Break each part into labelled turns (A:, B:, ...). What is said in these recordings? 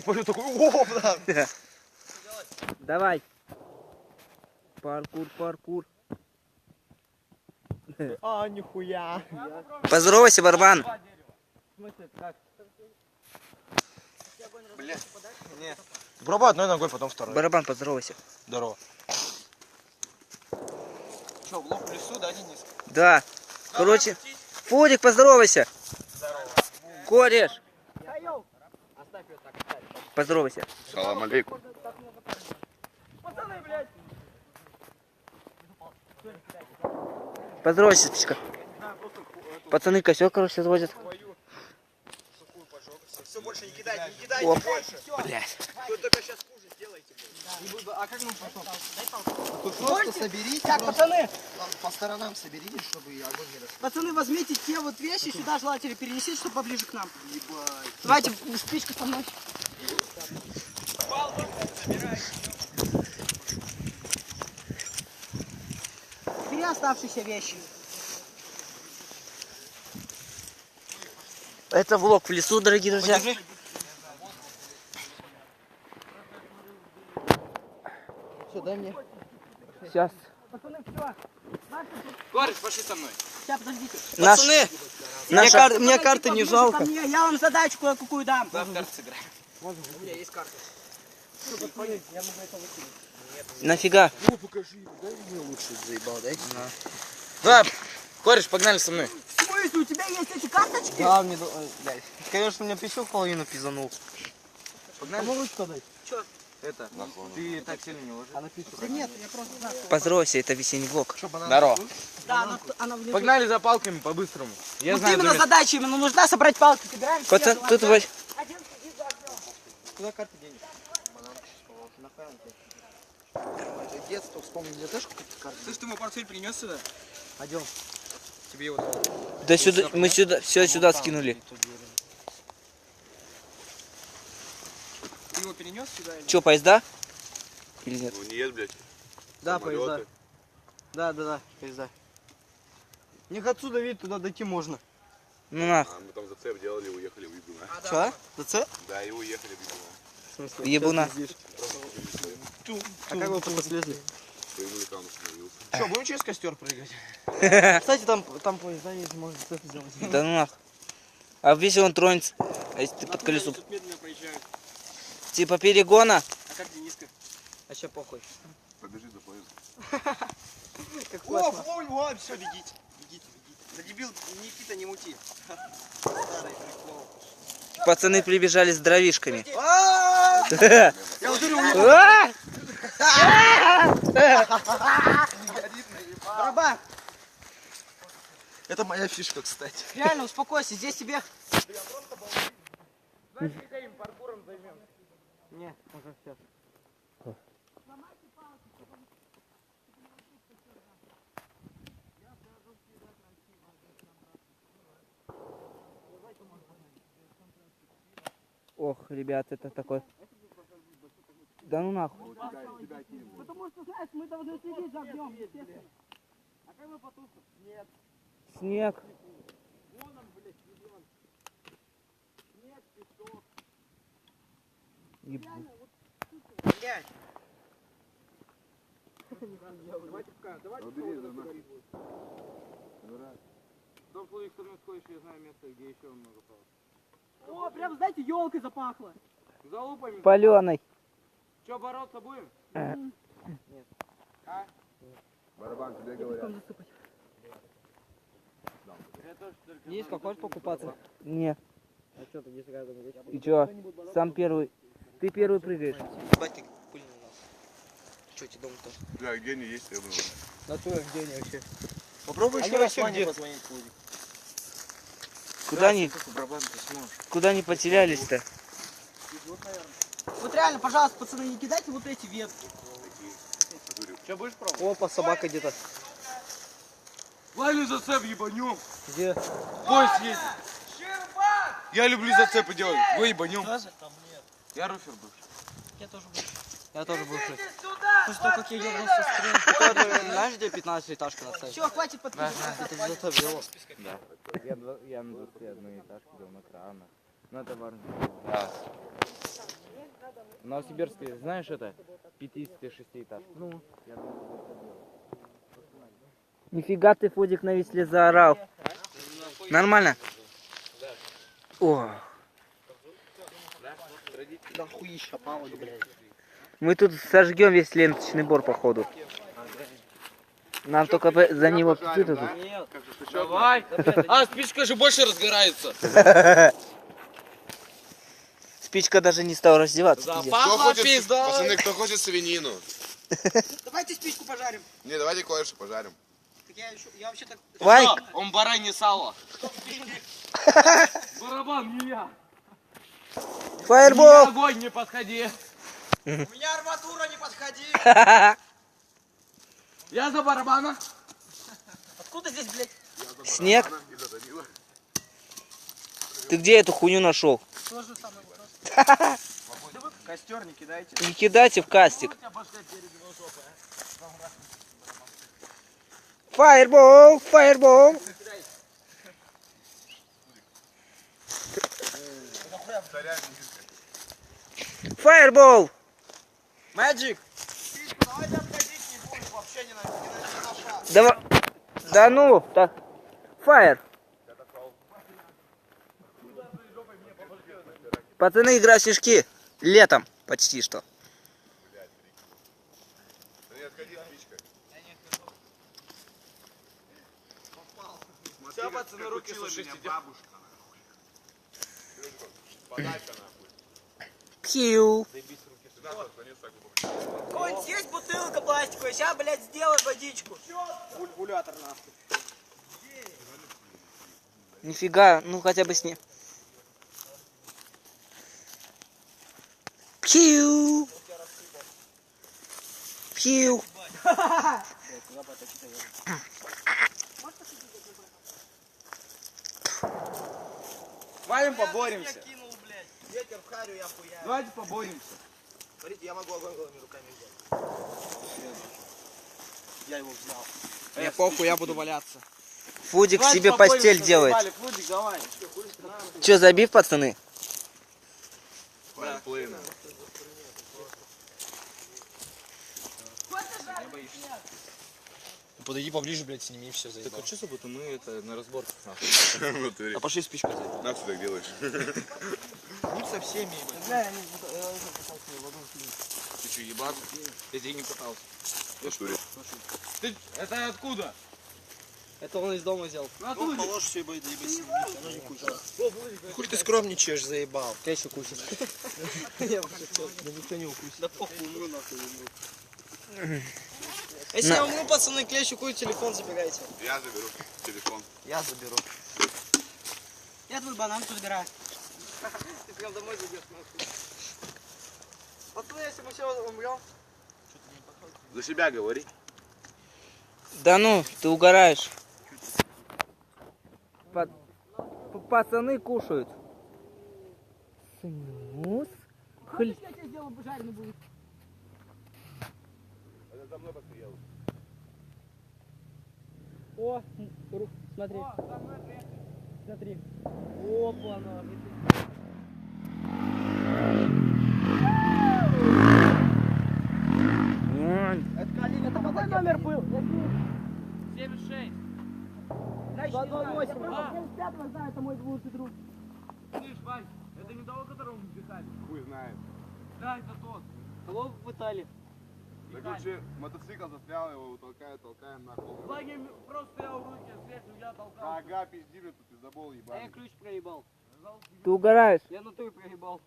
A: Смотрю такой, о, да.
B: Давай. Паркур.
A: А, нихуя.
B: Поздоровайся, Барабан.
A: Бля. Нет. Пробуй одной ногой, потом второй.
B: Барабан, поздоровайся.
A: Здорово. Че, в лоб в лесу, да, Денис?
B: Да. Короче, Фурик, поздоровайся.
A: Здорово.
B: Кореш. Поздоровайся.
C: Салам алейкум.
A: Пацаны, блядь.
B: Поздоровайся, спичка. Пацаны косёк, короче, разводят.
A: Все, больше не кидайте, не кидайте,
B: Оп.
A: больше.
B: Блядь.
A: Вы только сейчас хуже сделаете.
D: А как мы потом? Тут
A: Больше?
D: просто соберите,
A: Так,
D: просто
A: пацаны,
D: по сторонам соберите, чтобы огонь не расширился.
A: пацаны, возьмите те вот вещи, сюда желательно перенесите, чтобы поближе к нам. Давайте, спичка со мной. Бери оставшиеся вещи.
B: Это влог в лесу, дорогие друзья.
D: Все, дай мне.
B: Сейчас.
A: Пацаны, все.
D: Кореш, пошли со мной.
A: Сейчас, подождите.
B: Пацаны,
D: Мне карты не жалко.
A: Ко мне, я вам задачу кое-какую дам.
D: Да, в карты сыграем. У меня есть карта.
B: нафига?
D: Ну, покажи, дай мне лучше заебал, дай.
C: Да, кореш, погнали со мной.
A: В смысле, у тебя есть эти карточки?
D: Да, мне, блядь. Конечно, мне пищу в половину пизанул.
C: Погнали.
D: Помогу что дать?
A: Чё?
C: Это, ты так сильно не ложишь.
D: А напишу.
A: Да нет, я просто знаю.
B: Поздоровайся, это весенний влог.
C: Здорово.
A: Да, она внизу.
C: Погнали за палками по-быстрому. Я
A: Вот
C: знаю,
A: именно
C: это место.
A: задача именно нужна собрать палки. Собираем все,
B: Пацан,
A: давай.
B: тут возь.
A: Один сидит за огнем.
D: Куда карты денег? Банан сейчас нахуй он тебе? Детство вспомнил, мне тоже какие-то карты?
A: Слышь, ты мой портфель принес сюда?
D: Пойдем.
A: Тебе его дал.
B: Да сюда, мы сюда, все сюда скинули.
A: Ты его перенес сюда? Или...
B: Че, поезда? Или нет?
C: Ну нет, блядь.
D: Да,
C: Самолеты.
D: поезда. Да, поезда. Них отсюда, видишь, туда дойти можно.
B: Ну нах.
C: А мы там зацеп делали, уехали в Ибуна.
D: Что? ДЦ?
C: Да, и уехали в Ибуна.
D: В смысле?
B: Ебуна.
D: А как вы потом слезли?
C: Прыгнули, там остановился.
D: Что, будем через костер прыгать? Кстати, там поезда есть, можно ДЦ сделать.
B: Да ну нах. А если он тронется, а если ты под колесом?
A: Тут медленно проезжают.
B: Типа перегона?
A: А как Дениска?
D: А сейчас похуй.
C: Побежи за поездом.
D: Как
A: О,
D: классно.
A: о, все, бегите. Бегите. Да дебил, Никита, не мути. Старый прикол.
B: Пацаны прибежали с дровишками.
A: Я ударил Барабан,
D: Это моя фишка, кстати.
A: реально успокойся, здесь тебе...
D: Не, уже все.
B: Ох, ребят, это такой... Да ну нахуй.
A: Потому что, знаешь, мы должны следить за огнем, естественно. А как мы потушим? Нет.
B: Снег.
A: Вон он, блядь, миллион. Снег, песок.
B: Ебу.
A: Блядь.
C: Давайте в том случае, что мы сходишь, я знаю место, где еще много палок.
A: О, прям, знаете, елкой запахло.
C: За лупами.
B: Паленый.
C: Че, бороться будем?
D: Нет.
C: А? Барабан, тебе говорят.
D: Дениска, хочешь покупаться?
B: Не.
D: А что, ты здесь рядом есть?
B: И чё? Сам первый. Ты первый прыгаешь.
D: Ебать, ты пыльный у нас. Что тебе дома-то?
C: Да, где они есть, я думаю.
D: Натура, где они вообще? Попробуй
C: Они
D: еще раз
C: вообще
D: Ване
C: где?
D: позвонить будет.
B: Куда они потерялись-то?
A: Вот реально, пожалуйста, пацаны, не кидайте вот эти ветки.
D: Что, будешь пробовать? Опа, собака где-то.
C: Лайли зацеп ебанем.
D: Где?
C: Поезд есть. Я люблю зацепы делать. Вы ебанем.
A: Тоже? Там нет.
C: Я руфер был.
A: Я тоже буду.
D: Я тоже был шесть.
A: После того, как я ебнулся с скрин.
D: Знаешь, где 15 этажка на центре?
A: Все, хватит подписываться.
D: Это где-то было.
C: Я на 21 этажке был на кранах. Ну это важно. Да. В Новосибирске, знаешь это? 56 этаж. Ну, я думаю,
B: Нифига ты, Фудик, на весле заорал. Нормально? О,
D: Да хуища палок, блядь.
B: мы тут сожгем весь ленточный бор, походу. Нам только за него птицы тут.
C: давай! А, спичка же больше разгорается.
B: Спичка даже не стала раздеваться. пиздец.
C: Запахло пизда!
E: Пацаны, кто хочет свинину?
D: Давайте спичку пожарим.
E: Не, давайте кое-что пожарим.
D: Так я вообще так...
B: Вай,
C: Он баранье сало. Барабан, не я.
B: фаербол!
C: Огонь, не подходи.
D: У меня арматура, не подходи.
C: Я за барабана.
D: Откуда здесь, блядь?
B: Снег? Ты где эту хуйню нашел?
D: Тоже самый вопрос. Костер не кидайте.
B: Не кидайте в кастик. Фаербол, фаербол. Фаербол.
D: Мэджик! Давайте обходить не будем, вообще не на шаг.
B: Давай. Да ну, так. Фаер. Пацаны, игра в снежки. Летом почти что.
C: Все, пацаны, руки сушите.
B: Пью.
D: Конь, есть бутылка пластиковая, сейчас, блядь, сделай водичку. Бульбулятор нахуй.
B: Нифига, ну хотя бы снег. Пью. Пью.
C: Валим, поборемся.
D: Кинул, блядь. Ветер в харю, я хуя.
C: Давайте поборемся.
D: Смотрите, я могу огонь голыми руками взять. Я его взял. Мне похуй, я буду валяться.
B: Фудик
C: Давайте
B: себе
C: поборемся,
B: постель делает.
C: заебали. Фудик, давай.
B: Че, забив, пацаны?
E: Плына.
D: Подойди поближе, блядь, сними, все заебал.
C: Так а что будто мы это на разборках нахуй?
E: А
D: пошли спичку взять.
E: на что так делаешь?
D: Будь со всеми, ебать.
C: Ты что, ебать? Я тебя не пытался.
E: На штуре.
C: Ты, это откуда?
D: Это он из дома взял.
C: Ну, оттуда.
D: Положь все, ебать, заебать, сними. Оно не кушает. Хуй ты скромничаешь, заебал.
B: Я еще кусит.
D: Я бы хотел. Да никто не укусит. Да похуй, умру нахуй. Если я умру, пацаны, клещу куй, телефон забирайте.
E: Я заберу телефон.
D: Я заберу. Я твой банан забираю. Ты прям домой заберешь, нахуй. Пацаны, если мы все умрем.
E: За себя говори.
B: Да ну, ты угораешь. Пацаны кушают. Снюс. Хлеб.
A: Я тебе сделаю, жареный будет.
E: Это за мной подстрел.
A: О, смотри. Смотри. Опа, она. Это какой номер был?
C: 76.
A: 228. Я 75 знаю, это мой двоюродный друг.
C: Слышь, Вань, это не того, которого мы пихали?
E: Хуй знает.
C: Да, это тот.
A: Кого вы пытали?
E: Так короче, мотоцикл застрял, его толкаем нахуй.
C: Ваня просто стоял в руке, сверху я толкал.
E: Ага, пизди, блядь, тут пиздобол
A: А я
E: ебаный.
A: ключ проебал.
B: Ты угораешь.
A: Я на той проебал.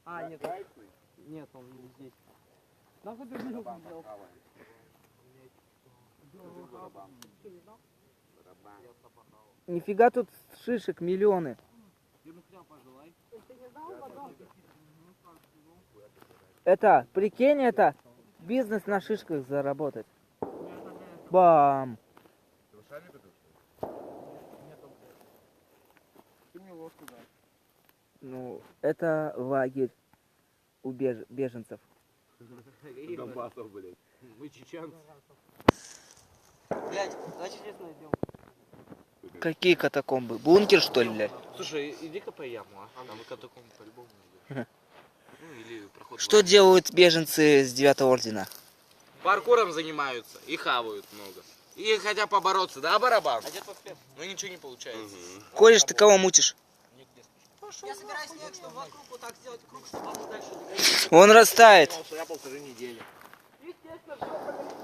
A: А, нет,
E: Гайцный?
A: нет, он не здесь. Нахуй ты вилку
E: Барабан
A: взял?
E: правая. Барабан. Барабан.
B: Нифига тут шишек миллионы. Это, прикинь, это бизнес на шишках заработать. Бам!
E: Ты в ушами купил, что ли?
D: Ты мне ложку дай.
B: Ну, это лагерь у беженцев.
E: Донбассов, блядь.
C: Вы чеченцы.
D: Блядь, давайте здесь найдем.
B: Какие катакомбы? Бункер, что ли, блядь?
C: Слушай, иди-ка по яму, а? Там катакомбы по-любому найдешь. Ну, или проход.
B: Что делают беженцы с 9-го ордена?
C: Паркуром занимаются и хавают много. И хотят побороться, да, барабан?
D: А где твой хлеб?
C: Но ничего не получается.
B: Кореш, ты кого мутишь?
D: Я собираюсь снег, чтобы вокруг вот так сделать круг, чтобы он дальше не
B: Он растает.
C: Я 1,5 недели.
A: Естественно, все